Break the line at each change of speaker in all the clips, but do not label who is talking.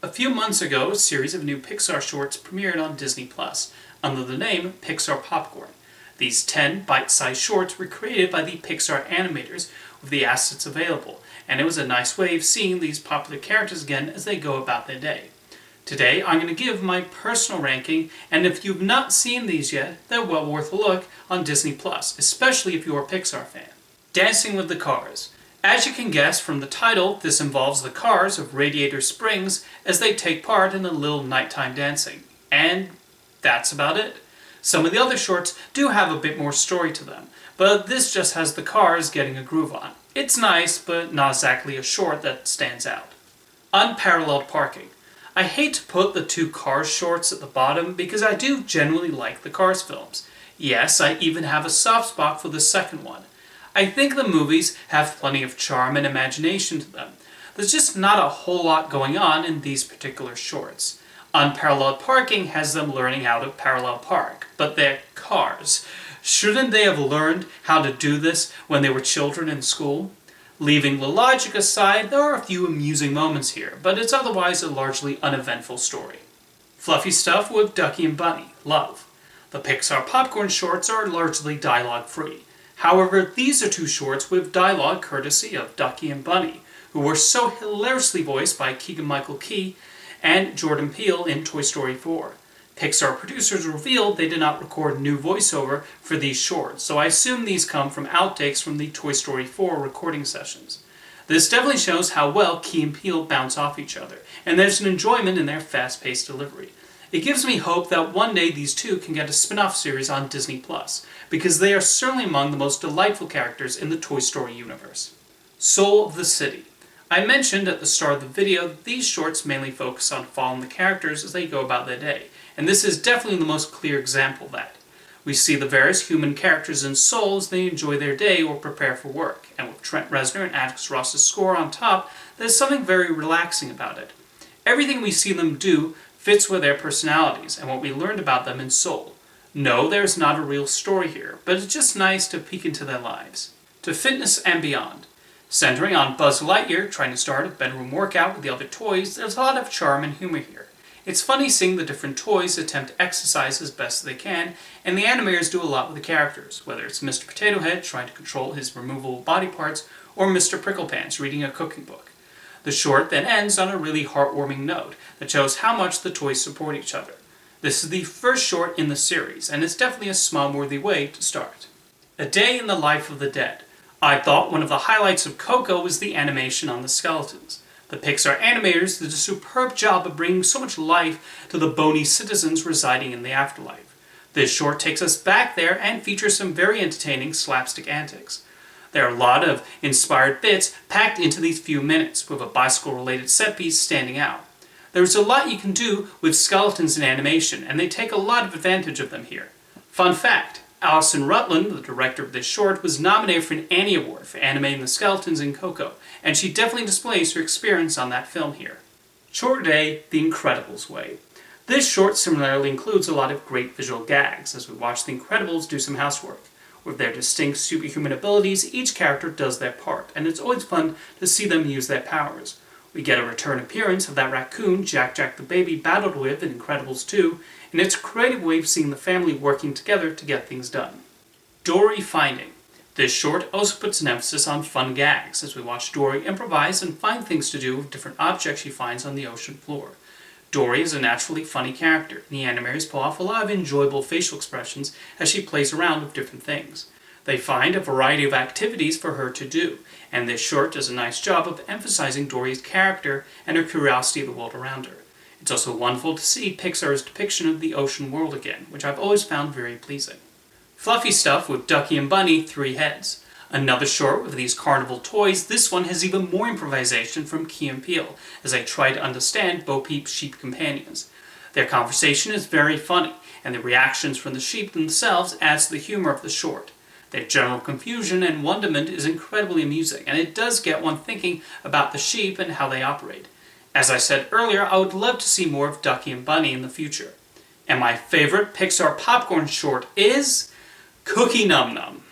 A few months ago, a series of new Pixar shorts premiered on Disney Plus under the name Pixar Popcorn. These 10 bite-sized shorts were created by the Pixar animators with the assets available, and it was a nice way of seeing these popular characters again as they go about their day. Today, I'm going to give my personal ranking, and if you've not seen these yet, they're well worth a look on Disney Plus, especially if you're a Pixar fan. Dancing with the Cars. As you can guess from the title, this involves the cars of Radiator Springs as they take part in a little nighttime dancing. And that's about it. Some of the other shorts do have a bit more story to them, but this just has the cars getting a groove on. It's nice, but not exactly a short that stands out. Unparalleled Parking. I hate to put the two Cars shorts at the bottom because I do generally like the Cars films. Yes, I even have a soft spot for the second one. I think the movies have plenty of charm and imagination to them. There's just not a whole lot going on in these particular shorts. Unparalleled Parking has them learning how to parallel park, but they're cars. Shouldn't they have learned how to do this when they were children in school? Leaving the logic aside, there are a few amusing moments here, but it's otherwise a largely uneventful story. Fluffy stuff with Ducky and Bunny. Love. The Pixar Popcorn shorts are largely dialogue-free. However, these are two shorts with dialogue courtesy of Ducky and Bunny, who were so hilariously voiced by Keegan-Michael Key and Jordan Peele in Toy Story 4. Pixar producers revealed they did not record new voiceover for these shorts, so I assume these come from outtakes from the Toy Story 4 recording sessions. This definitely shows how well Key and Peele bounce off each other, and there's an enjoyment in their fast-paced delivery. It gives me hope that one day these two can get a spin-off series on Disney+, because they are certainly among the most delightful characters in the Toy Story universe. Soul of the City. I mentioned at the start of the video that these shorts mainly focus on following the characters as they go about their day, and this is definitely the most clear example of that. We see the various human characters in Soul as they enjoy their day or prepare for work, and with Trent Reznor and Atticus Ross's score on top, there's something very relaxing about it. Everything we see them do fits with their personalities and what we learned about them in Soul. No, there's not a real story here, but it's just nice to peek into their lives. To Fitness and Beyond. Centering on Buzz Lightyear trying to start a bedroom workout with the other toys, there's a lot of charm and humor here. It's funny seeing the different toys attempt to exercise as best they can, and the animators do a lot with the characters, whether it's Mr. Potato Head trying to control his removable body parts, or Mr. Prickle Pants reading a cooking book. The short then ends on a really heartwarming note that shows how much the toys support each other. This is the first short in the series, and it's definitely a smile-worthy way to start. A Day in the Life of the Dead. I thought one of the highlights of Coco was the animation on the skeletons. The Pixar animators did a superb job of bringing so much life to the bony citizens residing in the afterlife. This short takes us back there and features some very entertaining slapstick antics. There are a lot of inspired bits packed into these few minutes, with a bicycle-related set piece standing out. There's a lot you can do with skeletons in animation, and they take a lot of advantage of them here. Fun fact, Alison Rutland, the director of this short, was nominated for an Annie Award for animating the skeletons in Coco, and she definitely displays her experience on that film here. Short Day, The Incredibles Way. This short similarly includes a lot of great visual gags as we watch the Incredibles do some housework. With their distinct superhuman abilities, each character does their part, and it's always fun to see them use their powers. We get a return appearance of that raccoon Jack the Baby battled with in Incredibles 2, and it's a creative way of seeing the family working together to get things done. Dory Finding. This short also puts an emphasis on fun gags as we watch Dory improvise and find things to do with different objects she finds on the ocean floor. Dory is a naturally funny character, and the animators pull off a lot of enjoyable facial expressions as she plays around with different things. They find a variety of activities for her to do, and this short does a nice job of emphasizing Dory's character and her curiosity of the world around her. It's also wonderful to see Pixar's depiction of the ocean world again, which I've always found very pleasing. Fluffy Stuff with Ducky and Bunny, 3 Heads. Another short with these carnival toys, this one has even more improvisation from Key and Peele, as they try to understand Bo Peep's sheep companions. Their conversation is very funny, and the reactions from the sheep themselves adds to the humor of the short. Their general confusion and wonderment is incredibly amusing, and it does get one thinking about the sheep and how they operate. As I said earlier, I would love to see more of Ducky and Bunny in the future. And my favorite Pixar Popcorn short is Cookie Num Num.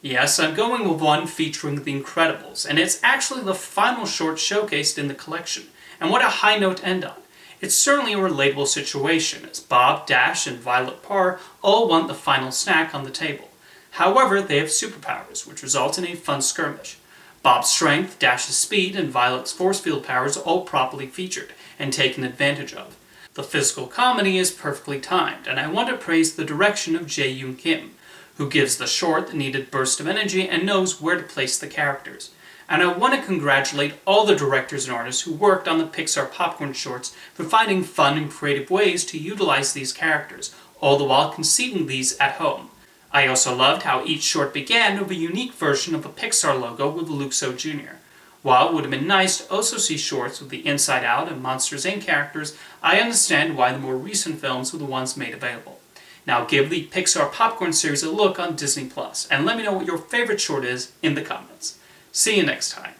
Yes, I'm going with one featuring The Incredibles, and it's actually the final short showcased in the collection. And what a high note to end on. It's certainly a relatable situation, as Bob, Dash, and Violet Parr all want the final snack on the table. However, they have superpowers, which result in a fun skirmish. Bob's strength, Dash's speed, and Violet's force field powers are all properly featured and taken advantage of. The physical comedy is perfectly timed, and I want to praise the direction of Jae Yoon Kim, who gives the short the needed burst of energy and knows where to place the characters. And I want to congratulate all the directors and artists who worked on the Pixar Popcorn shorts for finding fun and creative ways to utilize these characters, all the while conceiving these at home. I also loved how each short began with a unique version of a Pixar logo with Luxo Jr. While it would have been nice to also see shorts with the Inside Out and Monsters Inc. characters, I understand why the more recent films were the ones made available. Now give the Pixar Popcorn series a look on Disney+, and let me know what your favorite short is in the comments. See you next time.